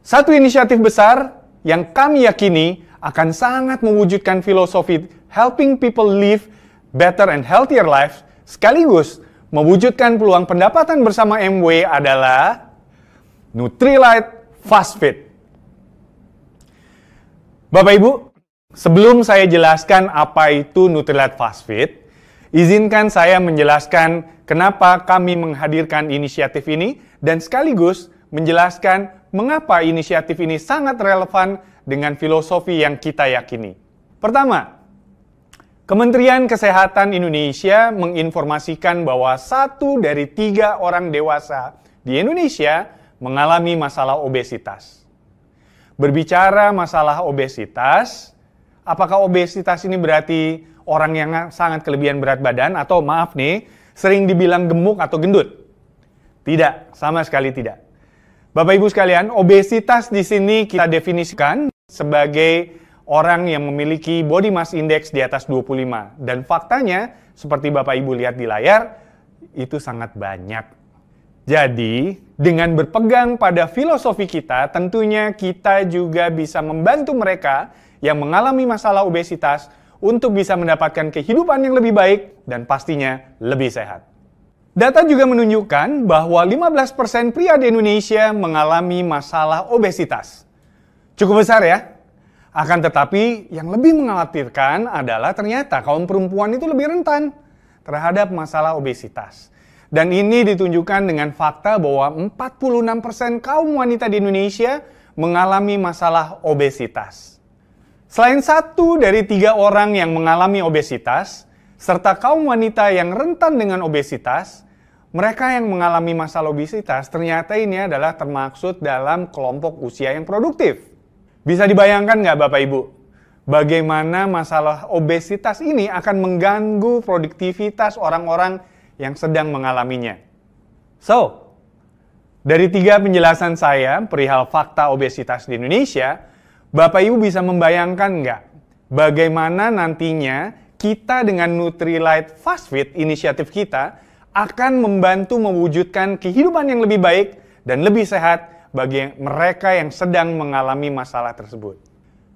Satu inisiatif besar yang kami yakini akan sangat mewujudkan filosofi helping people live better and healthier lives, sekaligus mewujudkan peluang pendapatan bersama MW adalah Nutrilite Fast Fit. Bapak Ibu, sebelum saya jelaskan apa itu Nutrilite Fast Fit, izinkan saya menjelaskan kenapa kami menghadirkan inisiatif ini dan sekaligus menjelaskan mengapa inisiatif ini sangat relevan dengan filosofi yang kita yakini. Pertama, Kementerian Kesehatan Indonesia menginformasikan bahwa 1 dari 3 orang dewasa di Indonesia mengalami masalah obesitas. Berbicara masalah obesitas, apakah obesitas ini berarti orang yang sangat kelebihan berat badan atau maaf nih, sering dibilang gemuk atau gendut? Tidak, sama sekali tidak. Bapak Ibu sekalian, obesitas di sini kita definisikan sebagai orang yang memiliki body mass index di atas 25. Dan faktanya, seperti Bapak Ibu lihat di layar, itu sangat banyak. Jadi, dengan berpegang pada filosofi kita, tentunya kita juga bisa membantu mereka yang mengalami masalah obesitas untuk bisa mendapatkan kehidupan yang lebih baik dan pastinya lebih sehat. Data juga menunjukkan bahwa 15% pria di Indonesia mengalami masalah obesitas. Cukup besar ya? Akan tetapi yang lebih mengkhawatirkan adalah ternyata kaum perempuan itu lebih rentan terhadap masalah obesitas. Dan ini ditunjukkan dengan fakta bahwa 46% kaum wanita di Indonesia mengalami masalah obesitas. Selain 1 dari 3 orang yang mengalami obesitas, serta kaum wanita yang rentan dengan obesitas, mereka yang mengalami masalah obesitas ternyata ini adalah termaksud dalam kelompok usia yang produktif. Bisa dibayangkan nggak Bapak Ibu? Bagaimana masalah obesitas ini akan mengganggu produktivitas orang-orang yang sedang mengalaminya. So, dari 3 penjelasan saya perihal fakta obesitas di Indonesia, Bapak Ibu bisa membayangkan nggak bagaimana nantinya kita dengan Nutrilite Fast Fit, inisiatif kita, akan membantu mewujudkan kehidupan yang lebih baik dan lebih sehat bagi mereka yang sedang mengalami masalah tersebut.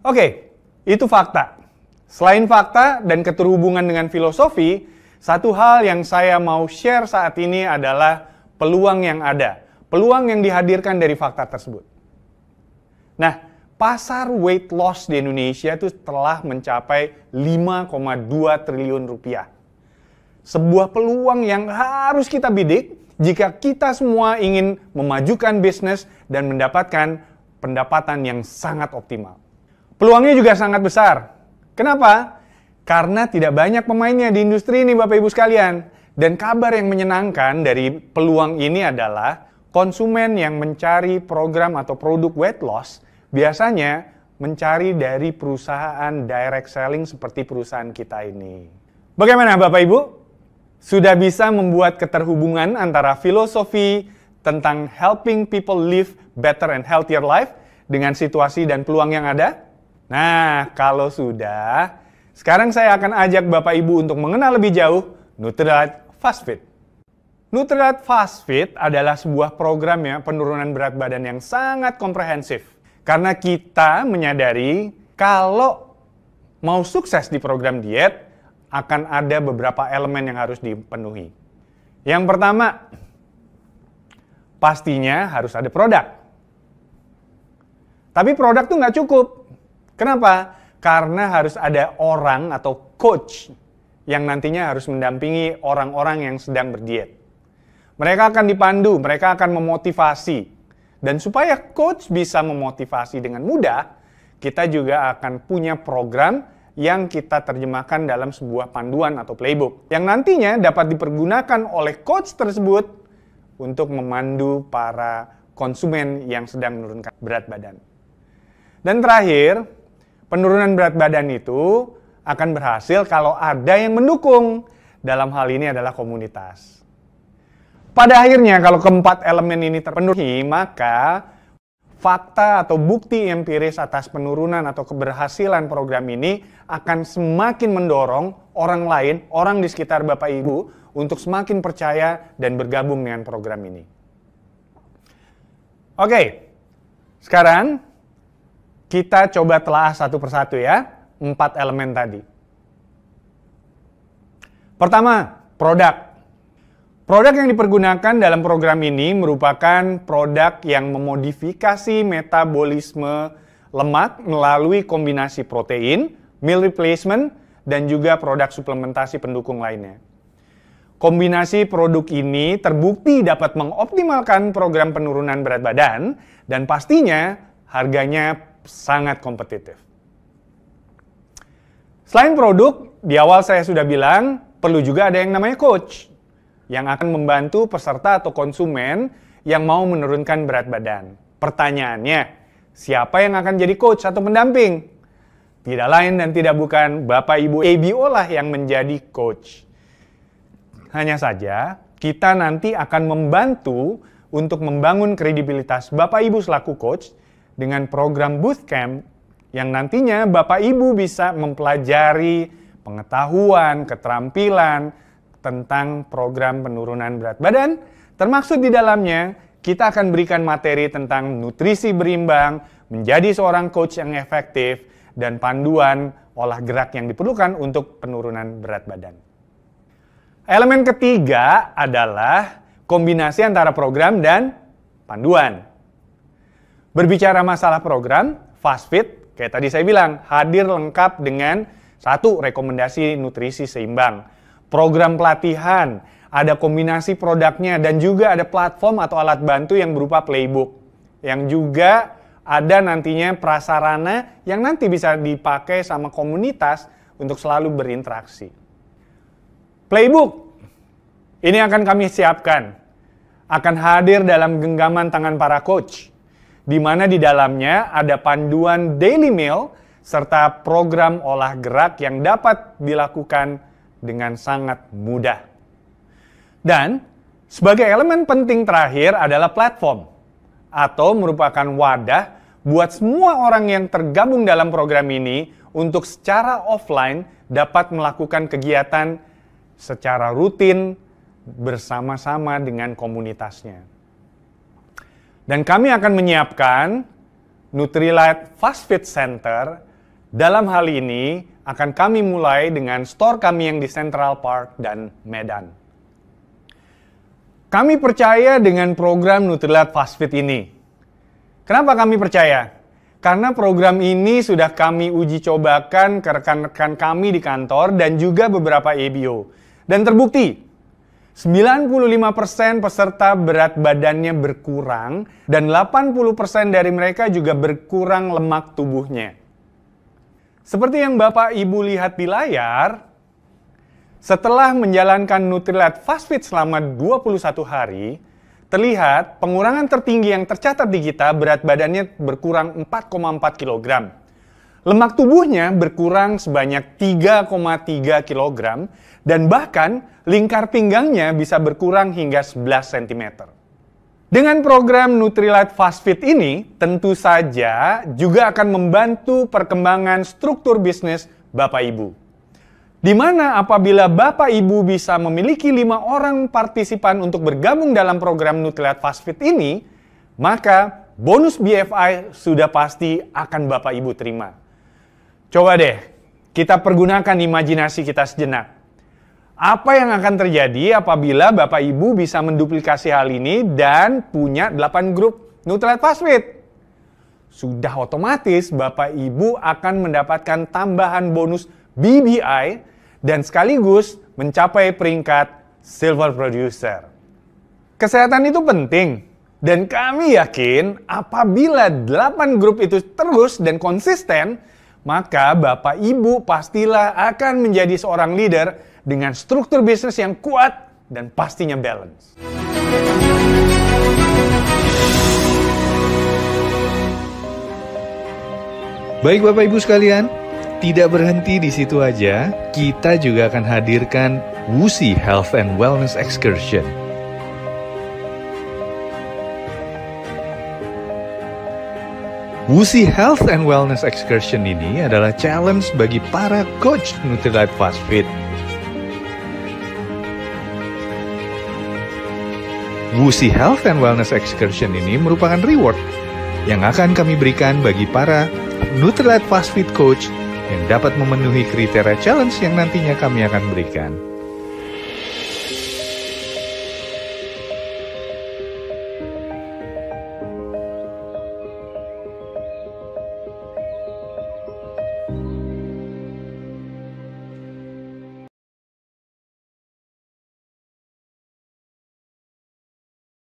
Oke, itu fakta. Selain fakta dan keterhubungan dengan filosofi, satu hal yang saya mau share saat ini adalah peluang yang ada. Peluang yang dihadirkan dari fakta tersebut. Nah, pasar weight loss di Indonesia itu telah mencapai 5,2 triliun rupiah. Sebuah peluang yang harus kita bidik jika kita semua ingin memajukan bisnis dan mendapatkan pendapatan yang sangat optimal. Peluangnya juga sangat besar. Kenapa? Karena tidak banyak pemainnya di industri ini Bapak Ibu sekalian. Dan kabar yang menyenangkan dari peluang ini adalah konsumen yang mencari program atau produk weight loss biasanya mencari dari perusahaan direct selling seperti perusahaan kita ini. Bagaimana Bapak Ibu? Sudah bisa membuat keterhubungan antara filosofi tentang helping people live better and healthier life dengan situasi dan peluang yang ada? Nah, kalau sudah, sekarang saya akan ajak Bapak Ibu untuk mengenal lebih jauh Nutrilite Fast Fit. Nutrilite Fast Fit adalah sebuah program ya penurunan berat badan yang sangat komprehensif. Karena kita menyadari kalau mau sukses di program diet, akan ada beberapa elemen yang harus dipenuhi. Yang pertama, pastinya harus ada produk. Tapi produk tuh nggak cukup. Kenapa? Karena harus ada orang atau coach yang nantinya harus mendampingi orang-orang yang sedang berdiet. Mereka akan dipandu, mereka akan memotivasi. Dan supaya coach bisa memotivasi dengan mudah, kita juga akan punya program yang kita terjemahkan dalam sebuah panduan atau playbook yang nantinya dapat dipergunakan oleh coach tersebut untuk memandu para konsumen yang sedang menurunkan berat badan. Dan terakhir, penurunan berat badan itu akan berhasil kalau ada yang mendukung. Dalam hal ini adalah komunitas. Pada akhirnya kalau keempat elemen ini terpenuhi, maka fakta atau bukti empiris atas penurunan atau keberhasilan program ini akan semakin mendorong orang lain, orang di sekitar Bapak Ibu, untuk semakin percaya dan bergabung dengan program ini. Oke, Sekarang, kita coba telah satu persatu ya, 4 elemen tadi. Pertama, produk. Produk yang dipergunakan dalam program ini merupakan produk yang memodifikasi metabolisme lemak melalui kombinasi protein, meal replacement, dan juga produk suplementasi pendukung lainnya. Kombinasi produk ini terbukti dapat mengoptimalkan program penurunan berat badan dan pastinya harganya sangat kompetitif. Selain produk, di awal saya sudah bilang perlu juga ada yang namanya coach yang akan membantu peserta atau konsumen yang mau menurunkan berat badan. Pertanyaannya, siapa yang akan jadi coach atau pendamping? Tidak lain dan tidak bukan Bapak Ibu ABO lah yang menjadi coach. Hanya saja, kita nanti akan membantu untuk membangun kredibilitas Bapak Ibu selaku coach dengan program bootcamp yang nantinya Bapak Ibu bisa mempelajari pengetahuan, keterampilan tentang program penurunan berat badan, termaksud di dalamnya kita akan berikan materi tentang nutrisi berimbang, menjadi seorang coach yang efektif, dan panduan olah gerak yang diperlukan untuk penurunan berat badan. Elemen ketiga adalah kombinasi antara program dan panduan. Berbicara masalah program, FastFit, kayak tadi saya bilang, hadir lengkap dengan 1. Rekomendasi nutrisi seimbang. Program pelatihan, ada kombinasi produknya, dan juga ada platform atau alat bantu yang berupa playbook. Yang juga ada nantinya prasarana yang nanti bisa dipakai sama komunitas untuk selalu berinteraksi. Playbook, ini akan kami siapkan. Akan hadir dalam genggaman tangan para coach, di mana di dalamnya ada panduan daily meal, serta program olah gerak yang dapat dilakukan dengan sangat mudah. Dan sebagai elemen penting terakhir adalah platform atau merupakan wadah buat semua orang yang tergabung dalam program ini untuk secara offline dapat melakukan kegiatan secara rutin bersama-sama dengan komunitasnya. Dan kami akan menyiapkan Nutrilite FastFit Center. Dalam hal ini akan kami mulai dengan store kami yang di Central Park dan Medan. Kami percaya dengan program Nutrilite FastFit ini. Kenapa kami percaya? Karena program ini sudah kami uji cobakan ke rekan-rekan kami di kantor dan juga beberapa ABO. Dan terbukti, 95% peserta berat badannya berkurang dan 80% dari mereka juga berkurang lemak tubuhnya. Seperti yang Bapak Ibu lihat di layar, setelah menjalankan Nutrilite FastFit selama 21 hari, terlihat pengurangan tertinggi yang tercatat di kita berat badannya berkurang 4,4 kg. Lemak tubuhnya berkurang sebanyak 3,3 kg dan bahkan lingkar pinggangnya bisa berkurang hingga 11 cm. Dengan program Nutrilite FastFit ini, tentu saja juga akan membantu perkembangan struktur bisnis Bapak Ibu. Di mana apabila Bapak Ibu bisa memiliki 5 orang partisipan untuk bergabung dalam program Nutrilite FastFit ini, maka bonus BFI sudah pasti akan Bapak Ibu terima. Coba deh, kita pergunakan imajinasi kita sejenak. Apa yang akan terjadi apabila Bapak Ibu bisa menduplikasi hal ini dan punya 8 grup Nutrilite FastFit? Sudah otomatis Bapak Ibu akan mendapatkan tambahan bonus BBI dan sekaligus mencapai peringkat Silver Producer. Kesehatan itu penting dan kami yakin apabila 8 grup itu terus dan konsisten, maka Bapak Ibu pastilah akan menjadi seorang leader dengan struktur bisnis yang kuat dan pastinya balance. Baik Bapak Ibu sekalian, tidak berhenti di situ aja, kita juga akan hadirkan WUSI Health and Wellness Excursion. WUSI Health and Wellness Excursion ini adalah challenge bagi para coach Nutrilite FastFit. WUSI Health and Wellness Excursion ini merupakan reward yang akan kami berikan bagi para Nutrilite Fast Fit Coach yang dapat memenuhi kriteria challenge yang nantinya kami akan berikan.